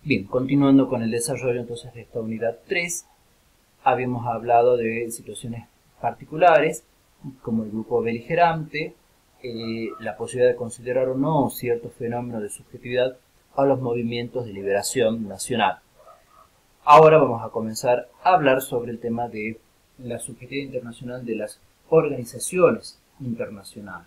Bien, continuando con el desarrollo entonces de esta unidad 3, habíamos hablado de situaciones particulares, como el grupo beligerante, la posibilidad de considerar o no ciertos fenómenos de subjetividad a los movimientos de liberación nacional. Ahora vamos a comenzar a hablar sobre el tema de la subjetividad internacional de las organizaciones internacionales.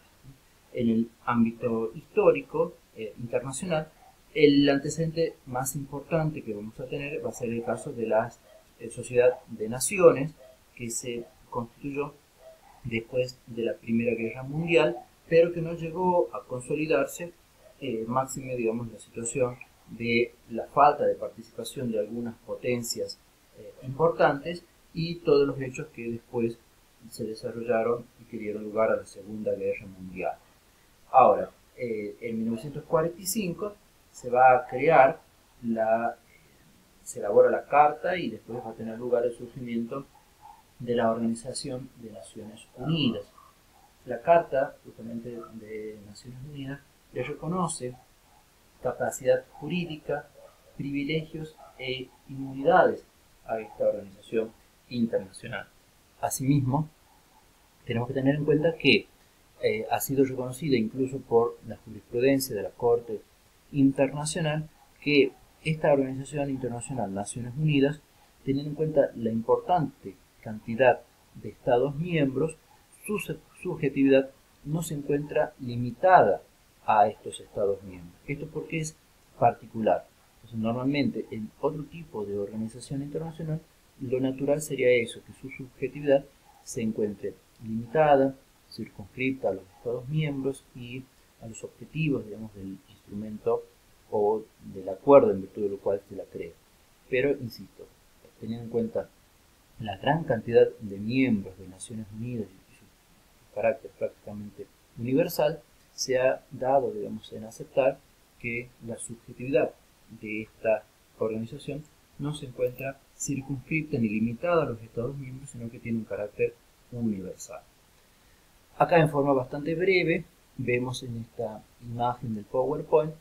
En el ámbito histórico internacional, el antecedente más importante que vamos a tener va a ser el caso de la Sociedad de Naciones, que se constituyó después de la Primera Guerra Mundial, pero que no llegó a consolidarse, máxime, digamos, la situación de la falta de participación de algunas potencias importantes y todos los hechos que después se desarrollaron y que dieron lugar a la Segunda Guerra Mundial. Ahora, en 1945 se va a crear se elabora la Carta y después va a tener lugar el surgimiento de la Organización de Naciones Unidas. La Carta, justamente de Naciones Unidas, le reconoce capacidad jurídica, privilegios e inmunidades a esta organización internacional. Asimismo, tenemos que tener en cuenta que ha sido reconocida incluso por la jurisprudencia de la Corte Internacional que esta Organización Internacional, Naciones Unidas, teniendo en cuenta la importante cantidad de Estados miembros, su subjetividad no se encuentra limitada a estos Estados miembros. Esto porque es particular. Entonces, normalmente en otro tipo de organización internacional, lo natural sería eso, que su subjetividad se encuentre limitada, circunscripta a los Estados miembros y a los objetivos, digamos, del instrumento o del acuerdo en virtud de lo cual se la crea. Pero, insisto, teniendo en cuenta la gran cantidad de miembros de Naciones Unidas y su carácter prácticamente universal, se ha dado, digamos, en aceptar que la subjetividad de esta organización no se encuentra circunscripta ni limitada a los Estados miembros, sino que tiene un carácter universal. Acá en forma bastante breve vemos en esta imagen del PowerPoint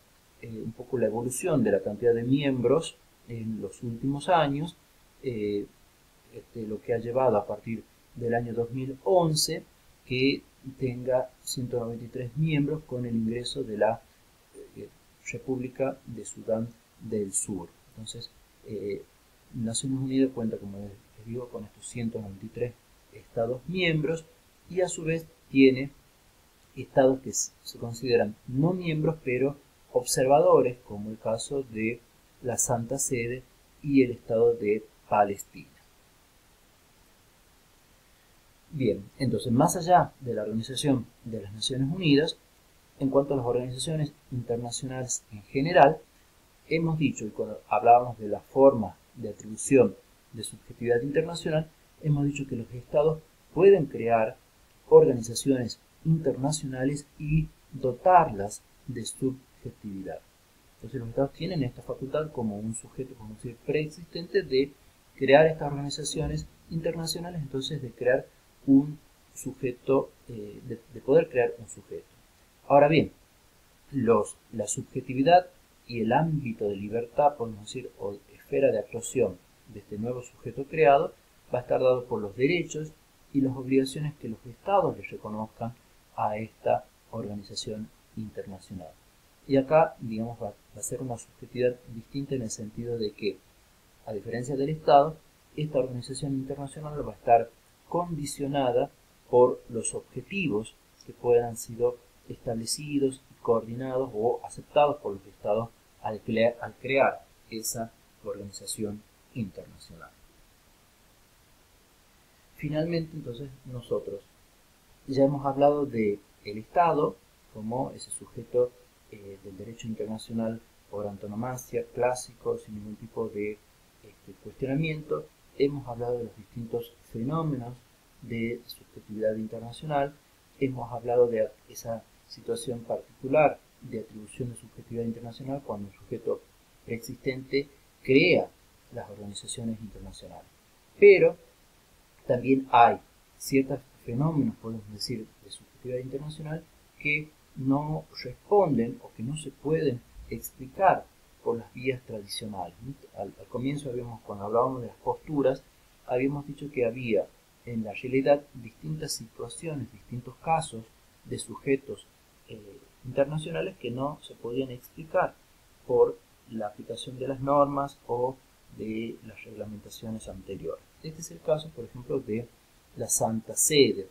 un poco la evolución de la cantidad de miembros en los últimos años, lo que ha llevado a partir del año 2011 que tenga 193 miembros con el ingreso de la República de Sudán del Sur. Entonces, Naciones Unidas cuenta, como les digo, con estos 193 Estados miembros y a su vez tiene estados que se consideran no miembros pero observadores, como el caso de la Santa Sede y el Estado de Palestina. Bien, entonces más allá de la Organización de las Naciones Unidas, en cuanto a las organizaciones internacionales en general, hemos dicho, y cuando hablábamos de la forma de atribución de subjetividad internacional, hemos dicho que los estados pueden crear organizaciones internacionales y dotarlas de subjetividad. Entonces los estados tienen esta facultad como un sujeto, como decir, preexistente de crear estas organizaciones internacionales, entonces de crear un sujeto, de poder crear un sujeto. Ahora bien, la subjetividad y el ámbito de libertad, podemos decir, o esfera de actuación de este nuevo sujeto creado, va a estar dado por los derechos y las obligaciones que los estados les reconozcan a esta organización internacional. Y acá, digamos, va a ser una subjetividad distinta en el sentido de que, a diferencia del Estado, esta organización internacional va a estar condicionada por los objetivos que puedan sido establecidos, coordinados o aceptados por los estados al crear esa organización internacional. Finalmente, entonces, nosotros ya hemos hablado del Estado como ese sujeto del derecho internacional por antonomasia, clásico, sin ningún tipo de cuestionamiento. Hemos hablado de los distintos fenómenos de subjetividad internacional. Hemos hablado de esa situación particular de atribución de subjetividad internacional cuando un sujeto preexistente crea las organizaciones internacionales. Pero también hay ciertos fenómenos, podemos decir, de subjetividad internacional que no responden o que no se pueden explicar por las vías tradicionales. Al comienzo, cuando hablábamos de las posturas, habíamos dicho que había en la realidad distintas situaciones, distintos casos de sujetos internacionales que no se podían explicar por la aplicación de las normas o de las reglamentaciones anteriores. Este es el caso, por ejemplo, de la Santa Sede.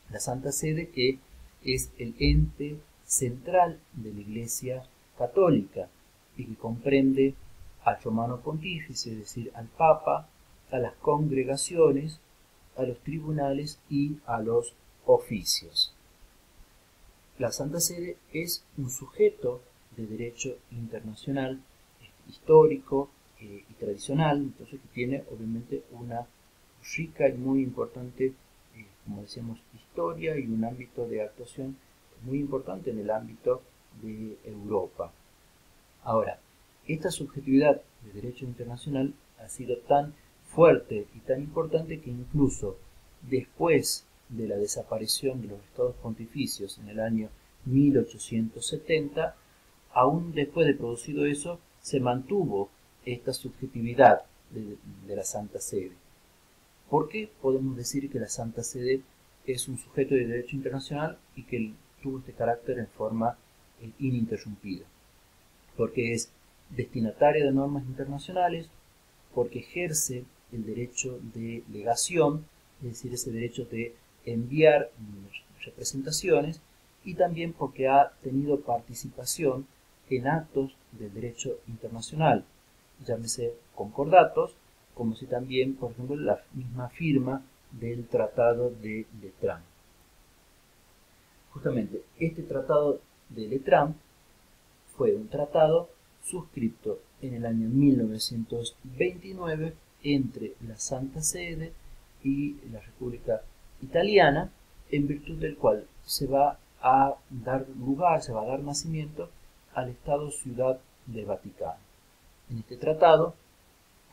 La Santa Sede, que es el ente central de la Iglesia Católica y que comprende al Romano Pontífice, es decir, al Papa, a las congregaciones, a los tribunales y a los oficios. La Santa Sede es un sujeto de derecho internacional histórico y tradicional, entonces que tiene obviamente una rica y muy importante, como decíamos, historia y un ámbito de actuación muy importante en el ámbito de Europa. Ahora, esta subjetividad de derecho internacional ha sido tan fuerte y tan importante que incluso después de la desaparición de los estados pontificios en el año 1870, aún después de producido eso, se mantuvo esta subjetividad de la Santa Sede. ¿Por qué podemos decir que la Santa Sede es un sujeto de derecho internacional y que tuvo este carácter en forma ininterrumpida? Porque es destinataria de normas internacionales, porque ejerce el derecho de legación, es decir, ese derecho de enviar representaciones, y también porque ha tenido participación en actos del derecho internacional, llámese concordatos, como si también, por ejemplo, la misma firma del Tratado de Letrán. Justamente, este Tratado de Letrán fue un tratado suscrito en el año 1929 entre la Santa Sede y la República Italiana, en virtud del cual se va a dar lugar, se va a dar nacimiento al Estado-Ciudad del Vaticano. En este tratado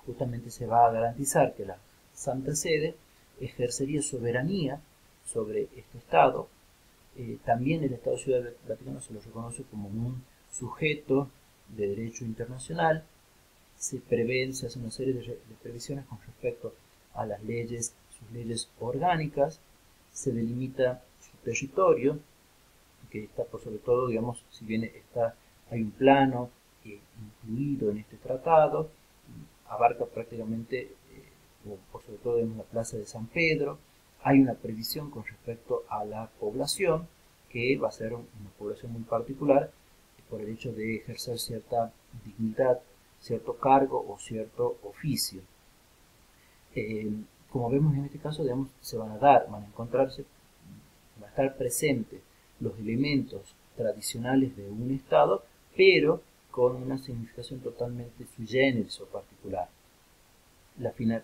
justamente se va a garantizar que la Santa Sede ejercería soberanía sobre este Estado. También el Estado-Ciudad del Vaticano se lo reconoce como un sujeto de derecho internacional. Se hace una serie de previsiones con respecto a las leyes, sus leyes orgánicas. Se delimita su territorio, que está por sobre todo, digamos, si bien hay un plano incluido en este tratado, abarca prácticamente, por sobre todo en la plaza de San Pedro. Hay una previsión con respecto a la población, que va a ser una población muy particular por el hecho de ejercer cierta dignidad, cierto cargo o cierto oficio. Como vemos en este caso, digamos, van a encontrarse, va a estar presente los elementos tradicionales de un Estado, pero con una significación totalmente sui generis o particular.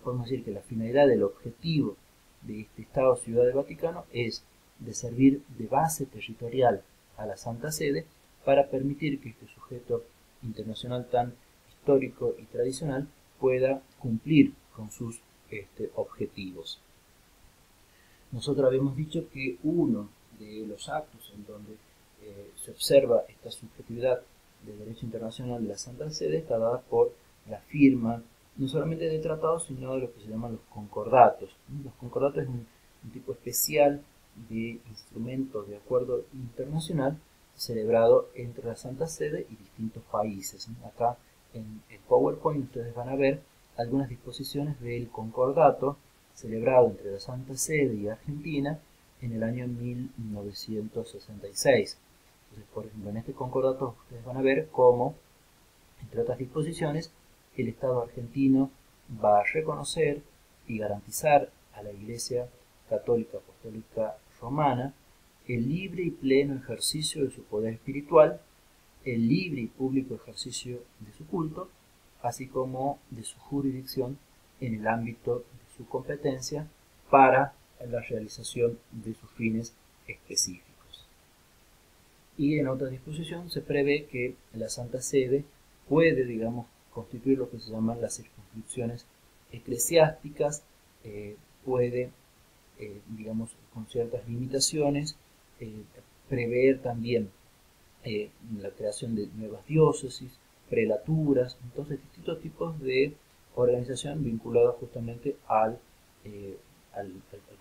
Podemos decir que la finalidad del objetivo de este Estado-Ciudad del Vaticano es de servir de base territorial a la Santa Sede para permitir que este sujeto internacional tan histórico y tradicional pueda cumplir con sus objetivos. Nosotros habíamos dicho que uno de los actos en donde se observa esta subjetividad del derecho internacional de la Santa Sede está dada por la firma no solamente de tratados, sino de lo que se llaman los concordatos. Los concordatos es un tipo especial de instrumento de acuerdo internacional celebrado entre la Santa Sede y distintos países. Acá en el PowerPoint ustedes van a ver algunas disposiciones del concordato celebrado entre la Santa Sede y Argentina en el año 1966. Entonces, por ejemplo, en este concordato ustedes van a ver cómo, entre otras disposiciones, el Estado argentino va a reconocer y garantizar a la Iglesia Católica Apostólica Romana el libre y pleno ejercicio de su poder espiritual, el libre y público ejercicio de su culto, así como de su jurisdicción en el ámbito de su competencia para la realización de sus fines específicos. Y en otra disposición se prevé que la Santa Sede puede, digamos, constituir lo que se llaman las circunscripciones eclesiásticas, puede, digamos, con ciertas limitaciones, prever también la creación de nuevas diócesis prelaturas, entonces distintos tipos de organización vinculados justamente al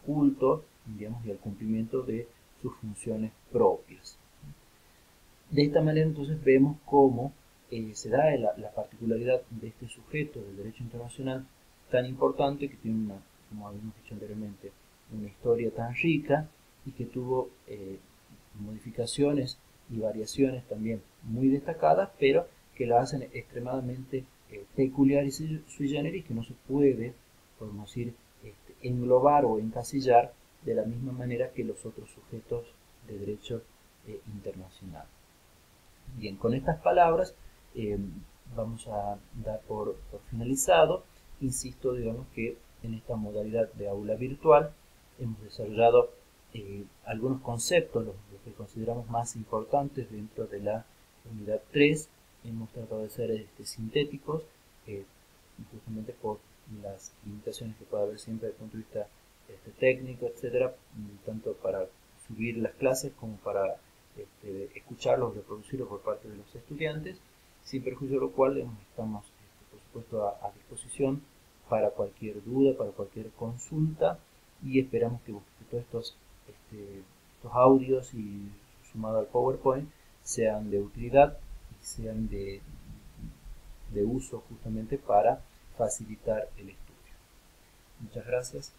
culto, digamos, y al cumplimiento de sus funciones propias. De esta manera entonces vemos cómo se da la particularidad de este sujeto del derecho internacional tan importante, que tiene una, como habíamos dicho anteriormente, una historia tan rica y que tuvo modificaciones y variaciones también muy destacadas, pero que la hacen extremadamente peculiar y sui generis, que no se puede, podemos decir, englobar o encasillar de la misma manera que los otros sujetos de derecho internacional. Bien, con estas palabras vamos a dar por finalizado. Insisto, digamos que en esta modalidad de aula virtual hemos desarrollado algunos conceptos, los que consideramos más importantes dentro de la unidad 3. Hemos tratado de ser sintéticos, justamente por las limitaciones que puede haber siempre desde el punto de vista técnico, etcétera, tanto para subir las clases como para escucharlos, reproducirlos por parte de los estudiantes, sin perjuicio de lo cual estamos, por supuesto, a disposición para cualquier duda, para cualquier consulta, y esperamos que todos estos audios y sumado al PowerPoint sean de utilidad y sean de uso justamente para facilitar el estudio. Muchas gracias.